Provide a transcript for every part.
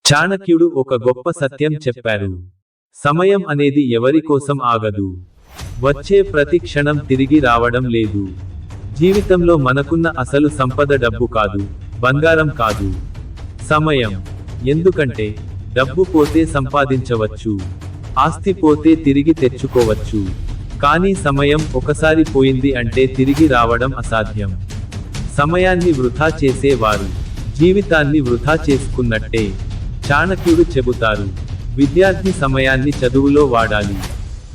చాణక్యుడు ఒక గొప్ప సత్యం చెప్పారు. సమయం అనేది ఎవరి కోసం ఆగదు. వచ్చే ప్రతి క్షణం తిరిగి రావడం లేదు. జీవితంలో మనకున్న అసలు సంపద డబ్బు కాదు, బంగారం కాదు, సమయం. ఎందుకంటే డబ్బు పోతే సంపాదించవచ్చు, ఆస్తి పోతే తిరిగి తెచ్చుకోవచ్చు, కానీ సమయం ఒకసారి పోయింది అంటే తిరిగి రావడం అసాధ్యం. సమయాన్ని వృధా చేసేవారు జీవితాన్ని వృధా చేసుకున్నట్టే. చాణక్యుడు చెబుతారు, విద్యార్థి సమయాన్ని చదువులో వాడాలి,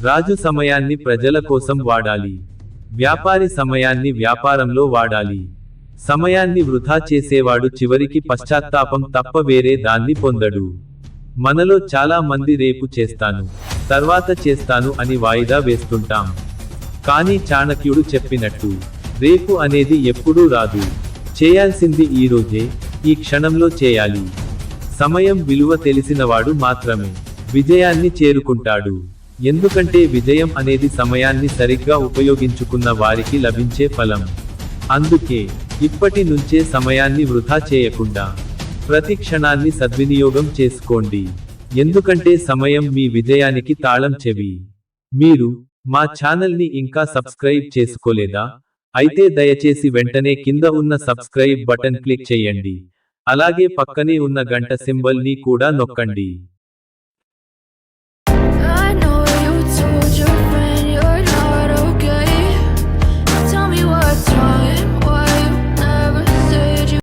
రాజు సమయాన్ని ప్రజల కోసం వాడాలి, వ్యాపారి సమయాన్ని వ్యాపారంలో వాడాలి. సమయాన్ని వృధా చేసేవాడు చివరికి పశ్చాత్తాపం తప్ప వేరే దాన్ని పొందడు. మనలో చాలా మంది రేపు చేస్తాను, తర్వాత చేస్తాను అని వాయిదా వేస్తుంటాం. కానీ చాణక్యుడు చెప్పినట్టు రేపు అనేది ఎప్పుడూ రాదు. చేయాల్సింది ఈ రోజే, ఈ క్షణంలో చేయాలి. సమయం విలువ తెలిసినవాడు మాత్రమే విజయాన్ని చేరుకుంటాడు. ఎందుకంటే విజయం అనేది సమయాన్ని సరిగ్గా ఉపయోగించుకున్న వారికి లభించే ఫలం. అందుకే ఇప్పటి నుంచే సమయాన్ని వృధా చేయకుండా ప్రతి క్షణాన్ని సద్వినియోగం చేసుకోండి. ఎందుకంటే సమయం మీ విజయానికి తాళం చెవి. మీరు మా ఛానల్ని ఇంకా సబ్స్క్రైబ్ చేసుకోలేదా? అయితే దయచేసి వెంటనే కింద ఉన్న సబ్స్క్రైబ్ బటన్ క్లిక్ చేయండి. అలాగే పక్కనే ఉన్న గంట సింబల్ ని కూడా నొక్కండి.